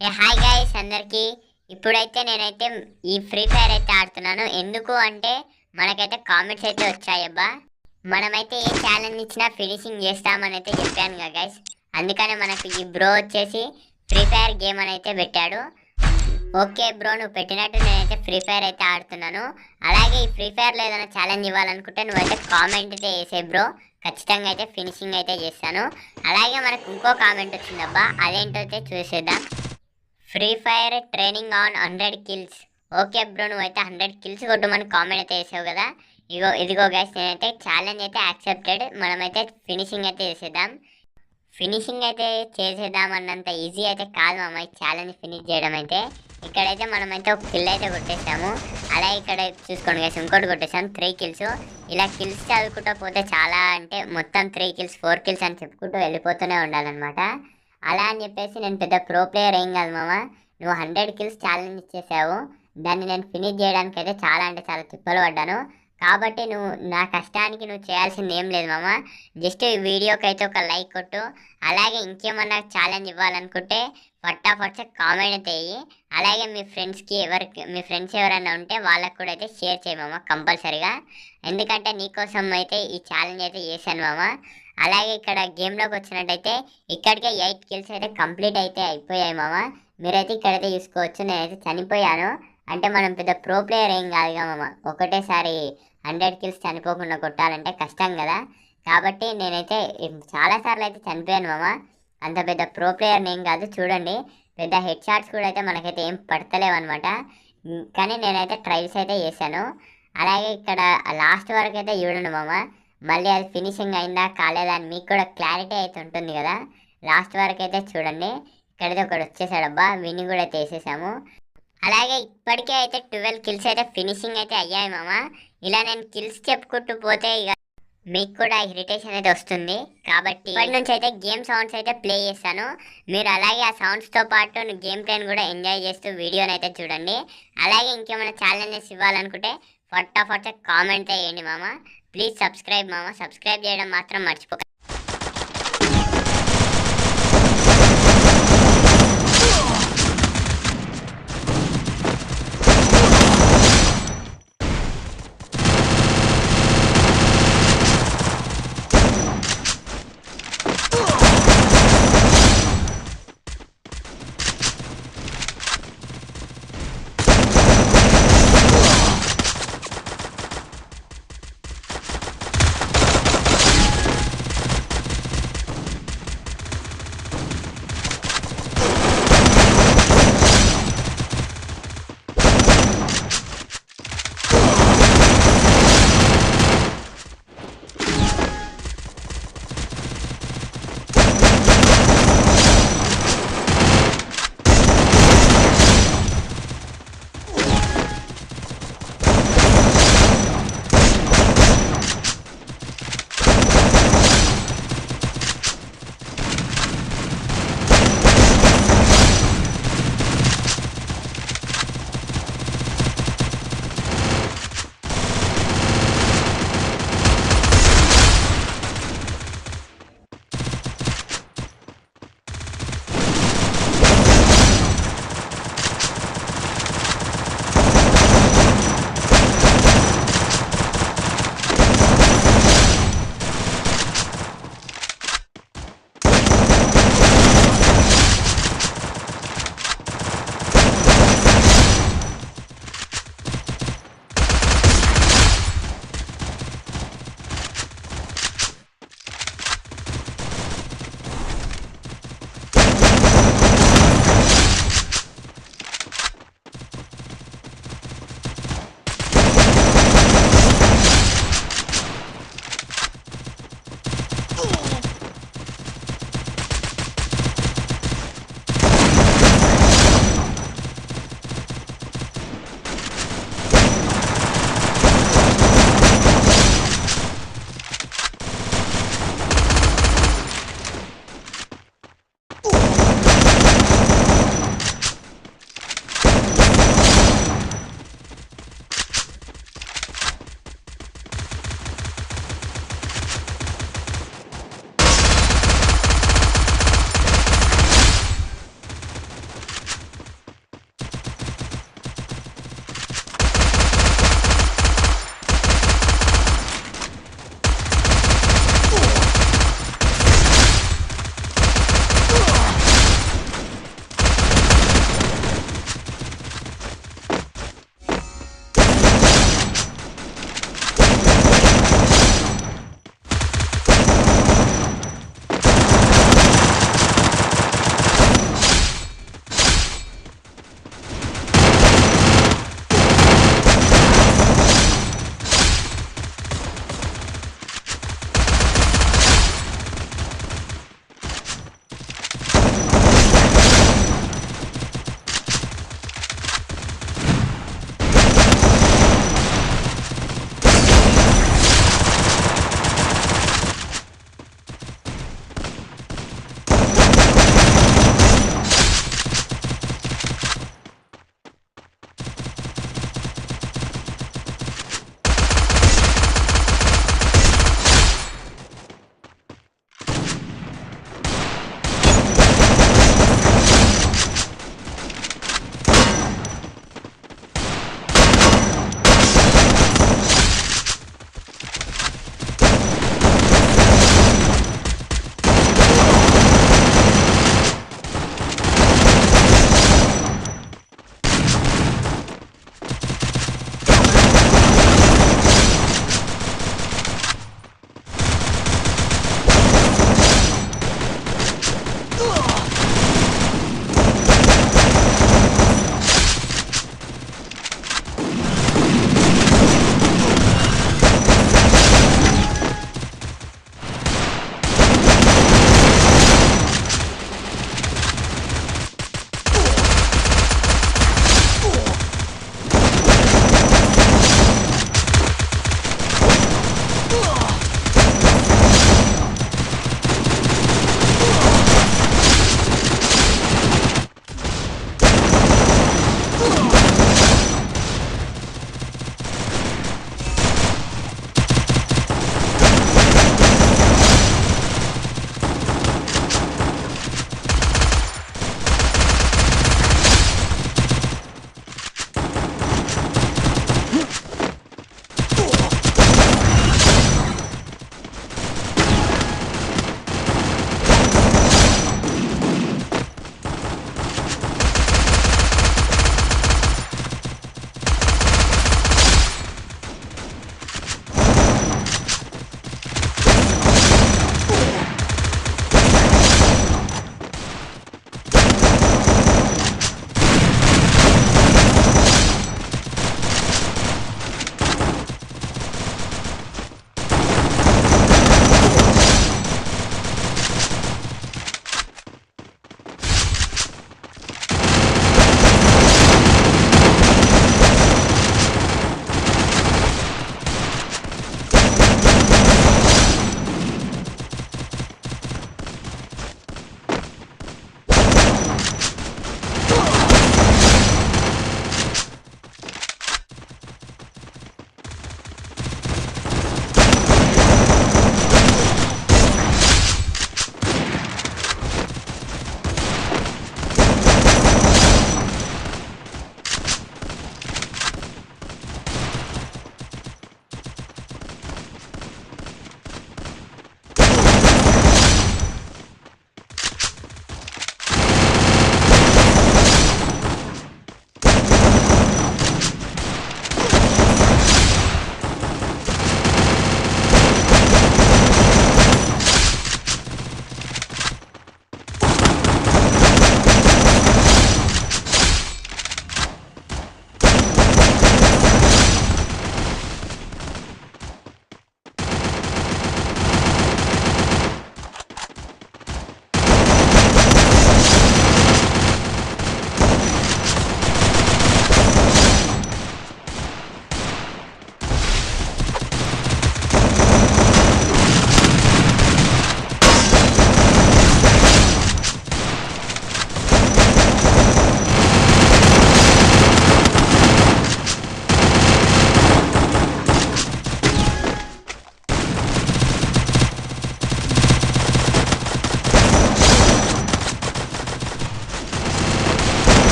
Hi guys అందరికి. ఇప్పుడైతే నేనైతే ఈ ఫ్రీ ఫైర్ అయితే ఆడుతున్నాను. ఎందుకు అంటే మనకైతే కామెంట్స్ అయితే వచ్చాయబ్బా. మనమైతే ఏ ఛాలెంజ్ ఇచ్చినా ఫినిషింగ్ చేస్తామని అయితే చెప్పాను కదా గైస్. అందుకనే మనకి ఈ బ్రో వచ్చేసి ఫ్రీ ఫైర్ గేమ్ అని అయితే పెట్టాడు. ఓకే బ్రో, నువ్వు పెట్టినట్టు నేనైతే ఫ్రీ ఫైర్ అయితే ఆడుతున్నాను. అలాగే ఈ ఫ్రీ ఫైర్లో ఏదైనా ఛాలెంజ్ ఇవ్వాలనుకుంటే నువ్వైతే కామెంట్ అయితే వేసే బ్రో, ఖచ్చితంగా అయితే ఫినిషింగ్ అయితే చేస్తాను. అలాగే మనకు ఇంకో కామెంట్ వచ్చిందబ్బా, అదేంటో అయితే చూసేద్దాం. Free fire training on 100 kills. Okay bro, నువ్వైతే 100 కిల్స్ కొట్టమని కామెంట్ అయితే వేసావు కదా. ఇదిగో గైస్, నేనైతే ఛాలెంజ్ అయితే యాక్సెప్టెడ్. మనమైతే ఫినిషింగ్ అయితే చేసేద్దాం. ఫినిషింగ్ అయితే చేసేద్దాం అన్నంత ఈజీ అయితే కాదు మామ ఈ ఛాలెంజ్ ఫినిష్ చేయడం అయితే. ఇక్కడైతే మనమైతే ఒక కిల్ అయితే కొట్టేసాము. అలాగే ఇక్కడ చూసుకోండి గైస్, ఇంకోటి కొట్టేసాము 3 కిల్స్. ఇలా కిల్స్ చదువుకుంటూ పోతే చాలా అంటే మొత్తం 3 కిల్స్ 4 కిల్స్ అని చెప్పుకుంటూ వెళ్ళిపోతూనే ఉండాలన్నమాట. అలా అని చెప్పేసి నేను పెద్ద ప్రో ప్లేయర్ ఏం కాదు మామ. నువ్వు 100 కిల్స్ ఛాలెంజ్ ఇచ్చేసావు, దాన్ని నేను ఫినిష్ చేయడానికి అయితే చాలా అంటే చాలా తిప్పలు పడ్డాను. కాబట్టి నువ్వు నా కష్టానికి నువ్వు చేయాల్సింది ఏం లేదు మామ. జస్ట్ ఈ వీడియోకి అయితే ఒక లైక్ కొట్టు. అలాగే ఇంకేమన్నా ఛాలెంజ్ ఇవ్వాలనుకుంటే ఫటాఫట్ కామెంట్ అయితే వేయి. అలాగే మీ ఫ్రెండ్స్ ఎవరైనా ఉంటే వాళ్ళకు కూడా అయితే షేర్ చేయి మామ కంపల్సరిగా. ఎందుకంటే నీకోసం అయితే ఈ ఛాలెంజ్ అయితే చేశాను మామ. అలాగే ఇక్కడ గేమ్లోకి వచ్చినట్టయితే ఇక్కడికే 8 కిల్స్ అయితే కంప్లీట్ అయితే అయిపోయాయి మామ. మీరైతే ఇక్కడైతే చూసుకోవచ్చు, నేనైతే చనిపోయాను. అంటే మనం పెద్ద ప్రో ప్లేయర్ ఏం కాదుగా మామ. ఒకటేసారి 100 కిల్స్ చనిపోకుండా కొట్టాలంటే కష్టం కదా. కాబట్టి నేనైతే చాలాసార్లు అయితే చనిపోయాను మామ. అంత పెద్ద ప్రో ప్లేయర్ ఏం కాదు. చూడండి, పెద్ద హెడ్ షాట్స్ కూడా అయితే మనకైతే ఏం పడతలేవు అనమాట. కానీ నేనైతే ట్రైల్స్ అయితే చేశాను. అలాగే ఇక్కడ లాస్ట్ వరకు అయితే చూడండి మామ. మళ్ళీ అది ఫినిషింగ్ అయిందా కాలేదా అని మీకు కూడా క్లారిటీ అయితే ఉంటుంది కదా. లాస్ట్ వరకు అయితే చూడండి. ఇక్కడైతే ఒకటి వచ్చేసాడబ్బా, విని కూడా అయితే వేసేసాము. అలాగే ఇప్పటికే అయితే 12 కిల్స్ అయితే ఫినిషింగ్ అయితే అయ్యాయి మామ. ఇలా నేను కిల్స్ చెప్పుకుంటూ పోతే ఇక మీకు కూడా ఇరిటేషన్ అయితే వస్తుంది. కాబట్టి ఇప్పటి నుంచి అయితే గేమ్ సౌండ్స్ అయితే ప్లే చేస్తాను. మీరు అలాగే ఆ సౌండ్స్తో పాటు గేమ్ ప్లేని కూడా ఎంజాయ్ చేస్తూ వీడియోని అయితే చూడండి. అలాగే ఇంకేమైనా ఛాలెంజెస్ ఇవ్వాలనుకుంటే ఫటాఫట్ కామెంట్ వేయండి మామ. ప్లీజ్ సబ్స్క్రైబ్ మామ. సబ్స్క్రైబ్ చేయడం మాత్రం మర్చిపోకండి.